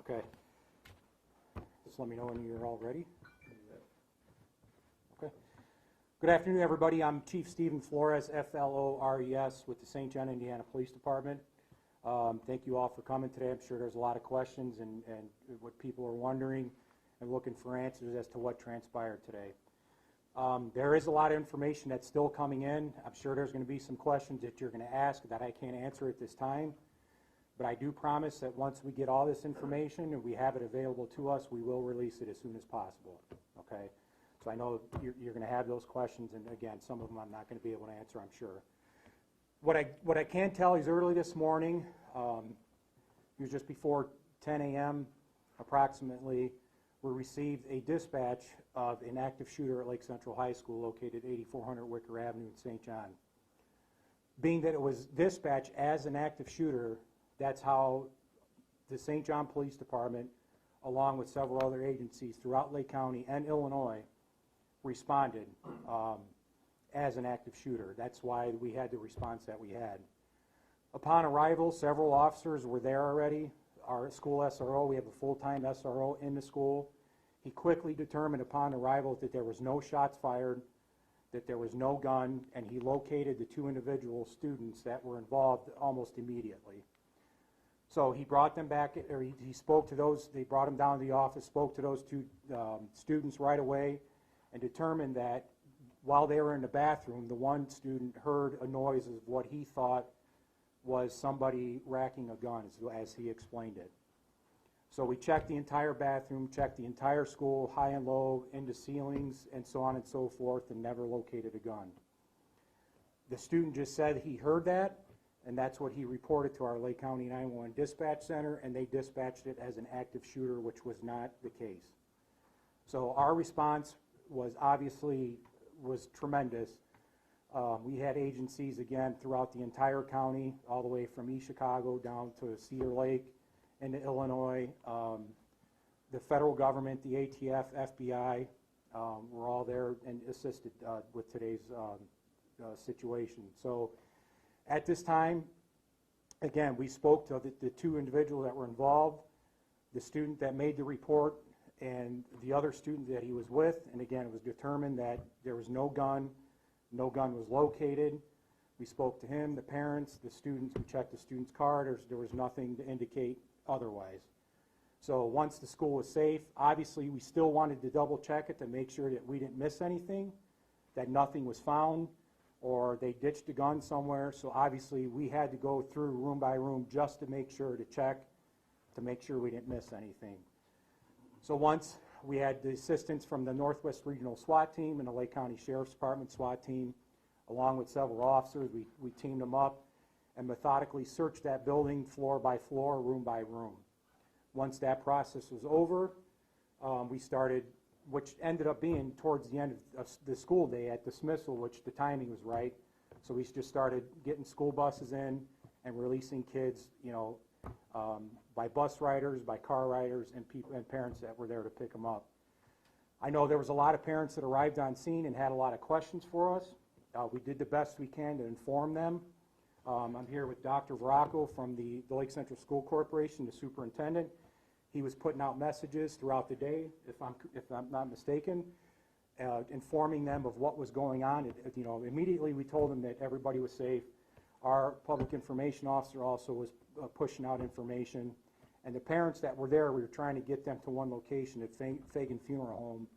Okay. Just let me know when you're all ready. Okay. Good afternoon, everybody. I'm Chief Stephen Flores, F-L-O-R-E-S, with the St. John, Indiana Police Department. Thank you all for coming today. I'm sure there's a lot of questions and what people are wondering and looking for answers as to what transpired today. There is a lot of information that's still coming in. I'm sure there's going to be some questions that you're going to ask that I can't answer at this time. But I do promise that once we get all this information and we have it available to us, we will release it as soon as possible. Okay? So I know you're going to have those questions, and again, some of them I'm not going to be able to answer, I'm sure. What I can tell is early this morning, it was just before 10 a.m. approximately, we received a dispatch of an active shooter at Lake Central High School located 8400 Wicker Avenue in St. John. Being that it was dispatched as an active shooter, that's how the St. John Police Department, along with several other agencies throughout Lake County and Illinois, responded as an active shooter. That's why we had the response that we had. Upon arrival, several officers were there already. Our school SRO, we have a full-time SRO in the school. He quickly determined upon arrival that there was no shots fired, that there was no gun, and he located the two individual students that were involved almost immediately. So he brought them back, or he spoke to those, they brought him down to the office, spoke to those two students right away, and determined that while they were in the bathroom, the one student heard a noise of what he thought was somebody racking a gun, as he explained it. So we checked the entire bathroom, checked the entire school, high and low, into ceilings, and so on and so forth, and never located a gun. The student just said he heard that, and that's what he reported to our Lake County 911 dispatch center, and they dispatched it as an active shooter, which was not the case. So our response was tremendous. We had agencies, again, throughout the entire county, all the way from East Chicago down to Cedar Lake into Illinois. The federal government, the ATF, FBI, were all there and assisted with today's situation. So at this time, again, we spoke to the two individuals that were involved, the student that made the report, and the other student that he was with, and again, it was determined that there was no gun was located. We spoke to him, the parents, the students, we checked the student's car, there was nothing to indicate otherwise. So once the school was safe, obviously we still wanted to double check it to make sure that we didn't miss anything, that nothing was found, or they ditched a gun somewhere, so obviously we had to go through room by room just to make sure to check, to make sure we didn't miss anything. So once we had the assistance from the Northwest Regional SWAT team and the Lake County Sheriff's Department SWAT team, along with several officers, we teamed them up and methodically searched that building floor by floor, room by room. Once that process was over, we started, which ended up being towards the end of the school day at dismissal, which the timing was right. So we just started getting school buses in and releasing kids, you know, by bus riders, by car riders, and people and parents that were there to pick them up. I know there was a lot of parents that arrived on scene and had a lot of questions for us. We did the best we can to inform them. I'm here with Dr. Veracco from the Lake Central School Corporation, the superintendent. He was putting out messages throughout the day, if I'm not mistaken, informing them of what was going on. You know, immediately we told them that everybody was safe. Our public information officer also was pushing out information. And the parents that were there, we were trying to get them to one location at Fagan Funeral Home.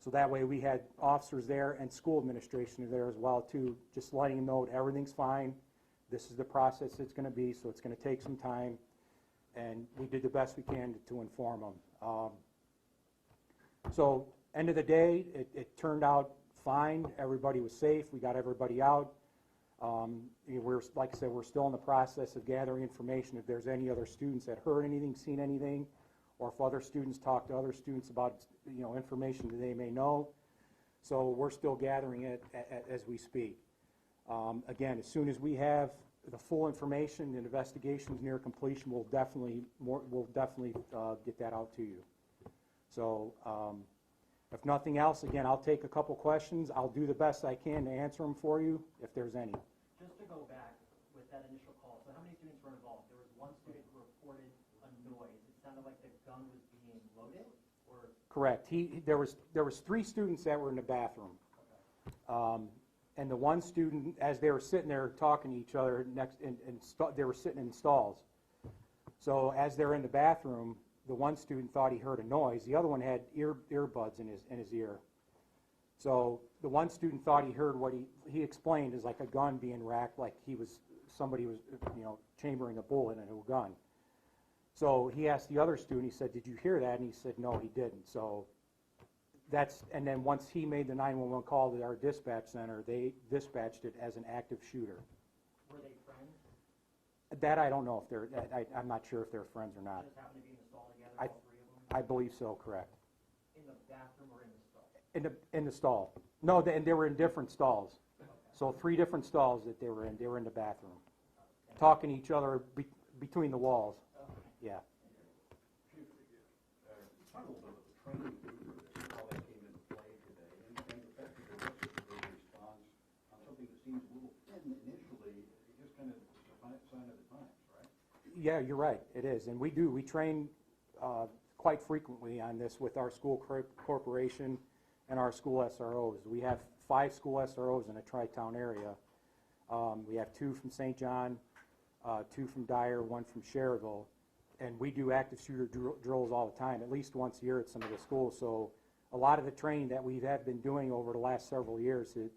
So that way we had officers there and school administration there as well too, just letting them know that everything's fine. This is the process it's going to be, so it's going to take some time. And we did the best we can to inform them. So end of the day, it turned out fine. Everybody was safe. We got everybody out. We're, like I said, we're still in the process of gathering information if there's any other students that heard anything, seen anything, or if other students talk to other students about, you know, information that they may know. So we're still gathering it as we speak. Again, as soon as we have the full information, the investigation is near completion, we'll definitely get that out to you. So if nothing else, again, I'll take a couple questions. I'll do the best I can to answer them for you if there's any. Just to go back with that initial call, so how many students were involved? There was one student who reported a noise. It sounded like the gun was being loaded, or? Correct. There was 3 students that were in the bathroom. Okay. And the one student, as they were sitting there talking to each other, they were sitting in stalls. So as they're in the bathroom, the one student thought he heard a noise. The other one had earbuds in his ear. So the one student thought he heard what he explained as like a gun being racked, like somebody was chambering a bullet into a gun. So he asked the other student, he said, "Did you hear that?" And he said, "No, he didn't." So and then once he made the 911 call to our dispatch center, they dispatched it as an active shooter. Were they friends? That I don't know if they're, I'm not sure if they're friends or not. Just happened to be in the stall together, all 3 of them? I believe so, correct. In the bathroom or in the stall? In the stall. No, and they were in different stalls. Okay. So 3 different stalls that they were in. They were in the bathroom, talking to each other between the walls. Okay. Yeah. Talk a little bit about the training for this, how that came into play today, and effectively what's the response on something that seems a little thin initially, just kind of a sign of the times, right? Yeah, you're right. It is, and we do. We train quite frequently on this with our school corporation and our school SROs. We have 5 school SROs in the tri-town area. We have 2 from St. John, 2 from Dyer, 1 from Cherville, and we do active shooter drills all the time, at least once a year at some of the schools. So a lot of the training that we have been doing over the last several years, it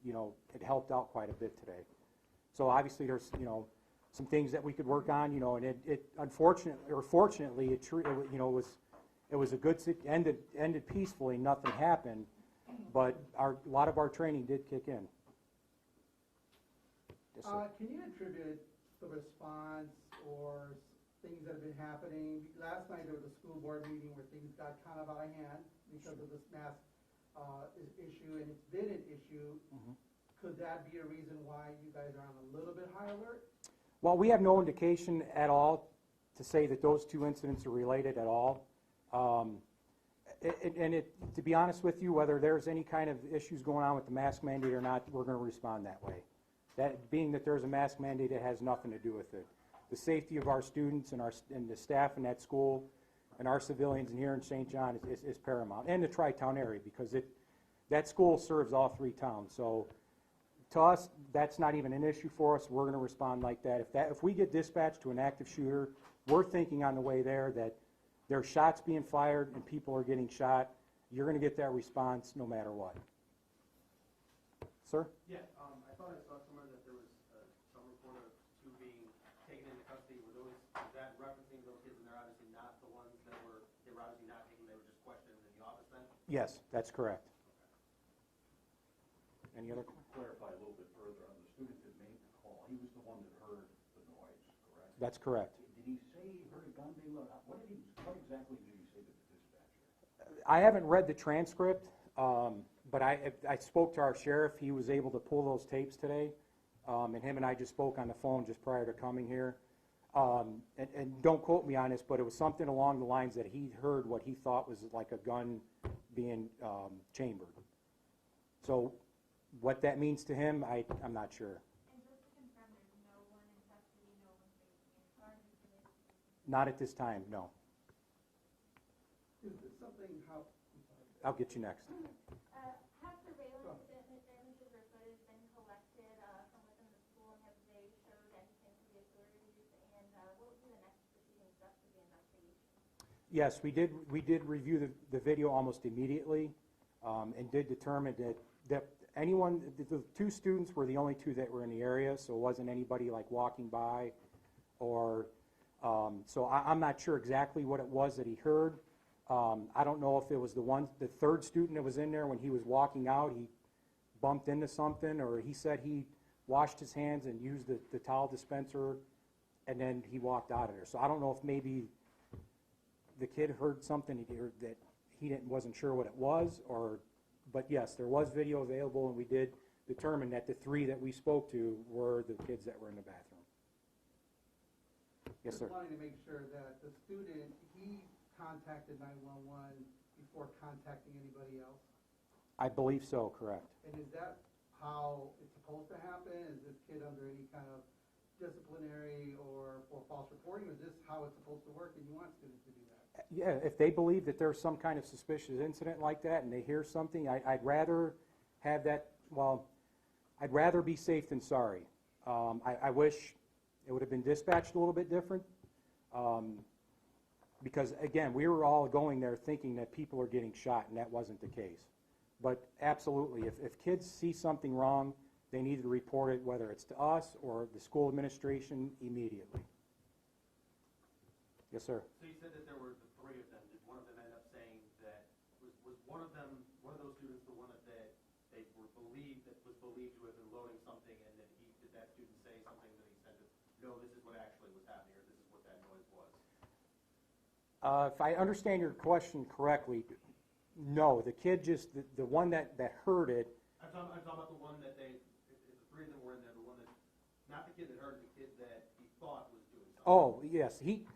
helped out quite a bit today. So obviously there's some things that we could work on, and it unfortunately or fortunately it was a good ended peacefully. Nothing happened, but a lot of our training did kick in. Yes, sir. Can you attribute the response or things that have been happening? Last night there was a school board meeting where things got kind of out of hand because of this mask issue, and it's been an issue. Mm-hmm. Could that be a reason why you guys are on a little bit high alert? Well, we have no indication at all to say that those 2 incidents are related at all. To be honest with you, whether there's any kind of issues going on with the mask mandate or not, we're going to respond that way. That being that there's a mask mandate, it has nothing to do with it. The safety of our students and the staff in that school and our civilians in here in St. John is paramount, and the tri-town area, because that school serves all 3 towns. So to us, that's not even an issue for us. We're going to respond like that. If we get dispatched to an active shooter, we're thinking on the way there that there's shots being fired and people are getting shot. You're going to get that response no matter what. Sir? Yeah, I thought I saw somewhere that there was some report of 2 being taken into custody. Is that referencing those kids, and they're obviously not the ones they were obviously not taken, they were just questioned in the office then? Yes, that's correct. Any other? Clarify a little bit further on the student that made the call. He was the one that heard the noise, correct? That's correct. Did he say he heard a gun being loaded? What exactly did he say to the dispatcher? I haven't read the transcript, but I spoke to our sheriff. He was able to pull those tapes today, and him and I just spoke on the phone just prior to coming here. And don't quote me on this, but it was something along the lines that he heard what he thought was like a gun being chambered. So what that means to him, I'm not sure. And just to confirm, there's no one in custody, no one facing any charges related to this? Not at this time, no. Is this something how? I'll get you next. Have surveillance images or footage been collected from within the school, and have they showed anything to the authorities? And what would be the next proceeding steps of the investigation? Yes, we did review the video almost immediately, and did determine that the 2 students were the only 2 that were in the area, so it wasn't anybody like walking by or, so I'm not sure exactly what it was that he heard. I don't know if it was the 3rd student that was in there when he was walking out, he bumped into something, or he said he washed his hands and used the towel dispenser, and then he walked out of there. So I don't know if maybe the kid heard something that he wasn't sure what it was, but yes, there was video available, and we did determine that the 3 that we spoke to were the kids that were in the bathroom. Yes, sir. Just wanting to make sure that the student, he contacted 911 before contacting anybody else? I believe so, correct. And is that how it's supposed to happen? Is this kid under any kind of disciplinary or false reporting? Or is this how it's supposed to work, and you want students to do that? Yeah, if they believe that there's some kind of suspicious incident like that and they hear something, I'd rather have that, well, I'd rather be safe than sorry. I wish it would have been dispatched a little bit different. Because again, we were all going there thinking that people are getting shot, and that wasn't the case. But absolutely, if kids see something wrong, they need to report it, whether it's to us or the school administration, immediately. Yes, sir. So you said that there were the three of them. Did one of them end up saying that, was one of them, one of those students the one that they were believed, that was believed to have been loading something, and that did that student say something that he said that, no, this is what actually was happening, or this is what that noise was? If I understand your question correctly, no, the kid just, the one that heard it. I'm talking about the one that if the three of them were in there, the one that, not the kid that heard it, the kid that he thought was doing something. Oh, yes, he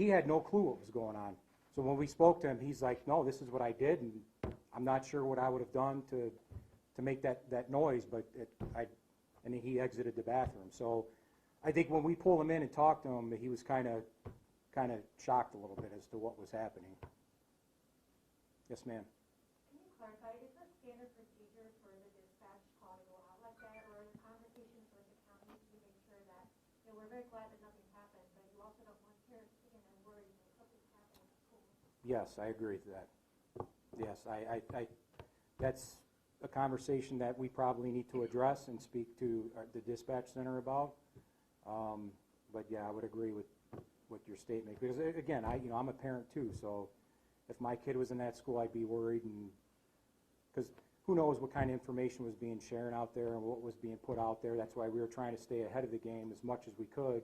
had no clue what was going on. So when we spoke to him, he's like, no, this is what I did, and I'm not sure what I would have done to make that noise, but and then he exited the bathroom. So I think when we pulled him in and talked to him, he was kind of shocked a little bit as to what was happening. Yes, ma'am. Can you clarify, is that standard procedure for the dispatch call to go out like that, or in conversations with the county to make sure that, we're very glad that nothing happened, but you also don't want parents sitting there worried that something's happening at school? Yes, I agree with that. Yes, I that's a conversation that we probably need to address and speak to the dispatch center about. But yeah, I would agree with your statement, because again, I'm a parent too, so if my kid was in that school, I'd be worried, and because who knows what kind of information was being shared out there and what was being put out there. That's why we were trying to stay ahead of the game as much as we could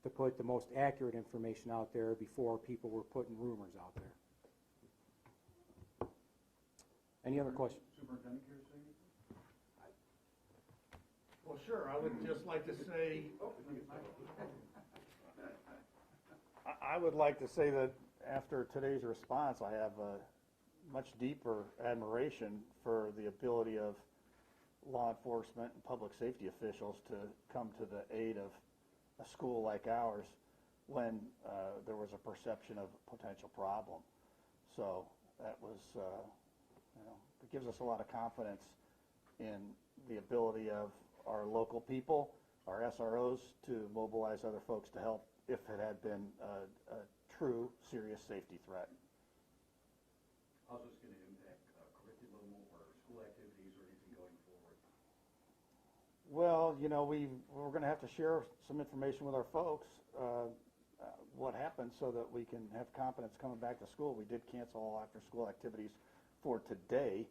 to put the most accurate information out there before people were putting rumors out there. Any other questions? Superintendent, care to say anything? Well, sure, I would just like to say, I would like to say that after today's response, I have a much deeper admiration for the ability of law enforcement and public safety officials to come to the aid of a school like ours when there was a perception of a potential problem. So that was, it gives us a lot of confidence in the ability of our local people, our SROs, to mobilize other folks to help if it had been a true serious safety threat. How's this going to impact curriculum or school activities or anything going forward? Well, we're going to have to share some information with our folks, what happened, so that we can have confidence coming back to school. We did cancel all after-school activities for today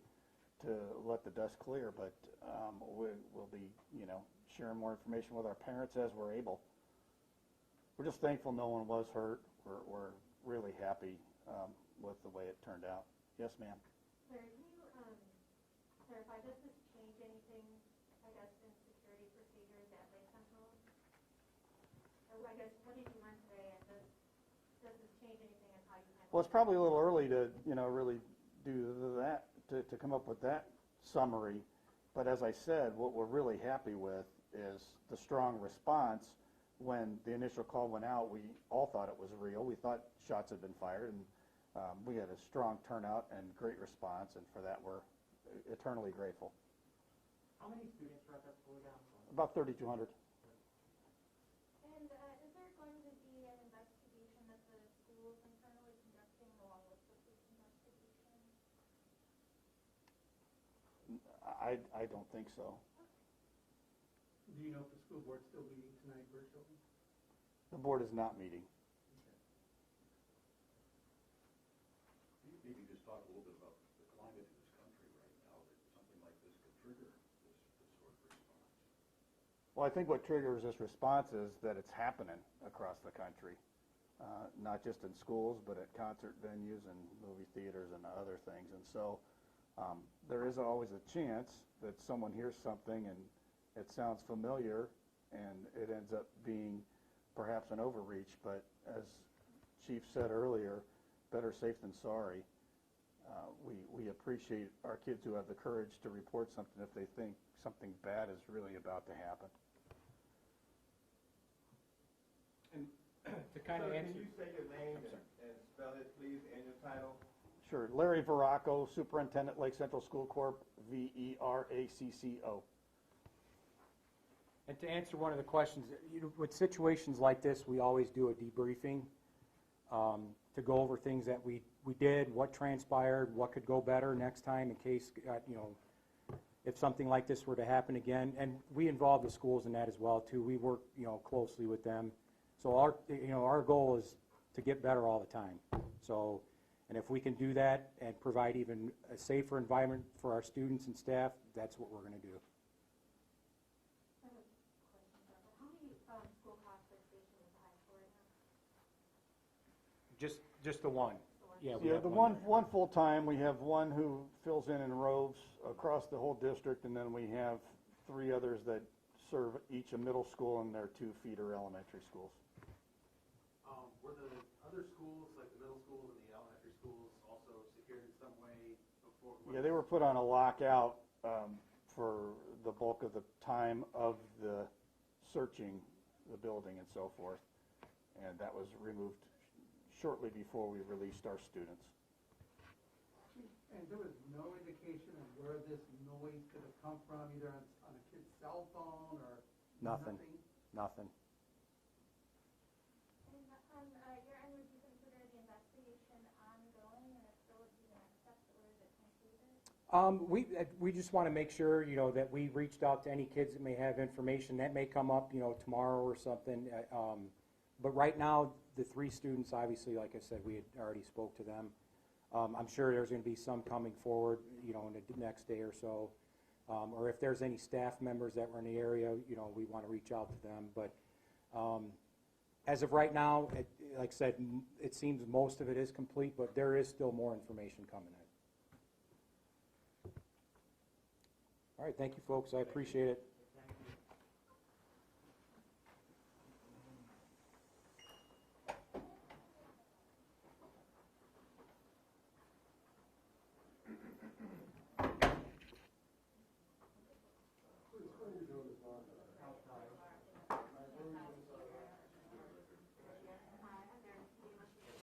to let the dust clear, but we'll be, sharing more information with our parents as we're able. We're just thankful no one was hurt. We're really happy with the way it turned out. Yes, ma'am. Sir, can you clarify, does this change anything, I guess, in security procedures at Lake Central? Or I guess, what did you learn today, and does this change anything in how you handle? Well, it's probably a little early to, really do that, to come up with that summary. But as I said, what we're really happy with is the strong response. When the initial call went out, we all thought it was real. We thought shots had been fired, and we had a strong turnout and great response, and for that we're eternally grateful. How many students were at that school again? About 3,200. And is there going to be an investigation that the school is internally conducting along with the police investigation? I don't think so. Do you know if the school board's still meeting tonight virtually? The board is not meeting. Maybe just talk a little bit about the climate in this country right now, that something like this could trigger this sort of response. Well, I think what triggers this response is that it's happening across the country, not just in schools, but at concert venues and movie theaters and other things. And so there is always a chance that someone hears something and it sounds familiar, and it ends up being perhaps an overreach. But as Chief said earlier, better safe than sorry. We appreciate our kids who have the courage to report something if they think something bad is really about to happen. And To kind of Sir, answer. can you say your name and spell it, please, and your title? Sure. Larry Veracco, Superintendent, Lake Central School Corp., VERACCO. And to answer one of the questions, with situations like this, we always do a debriefing to go over things that we did, what transpired, what could go better next time in case, if something like this were to happen again. And we involve the schools in that as well, too. We work, closely with them. So our goal is to get better all the time. So, and if we can do that and provide even a safer environment for our students and staff, that's what we're going to do. I have a question about that. How many school hospice stations is the high school right now? Just the one. Yeah, we Yeah, have the one full-time, we have one who fills in rows across the whole district, and then we have 3 others that serve each a middle school and their 2 feeder elementary schools. Were the other schools, like the middle schools and the elementary schools, also secured in some way before? Yeah, they were put on a lockout for the bulk of the time of the searching the building and so forth, and that was removed shortly before we released our students. And there was no indication of where this noise could have come from, either on a kid's cell phone or Nothing. Nothing. And on your end, would you consider the investigation ongoing, and if so, would be the next steps, or is it concluded? We just want to make sure, that we reached out to any kids that may have information. That may come up, tomorrow or something. But right now, the 3 students, obviously, like I said, we had already spoke to them. I'm sure there's going to be some coming forward, in the next day or so. Or if there's any staff members that were in the area, we want to reach out to them. But as of right now, like I said, it seems most of it is complete, but there is still more information coming in. All right, thank you, folks. I appreciate it.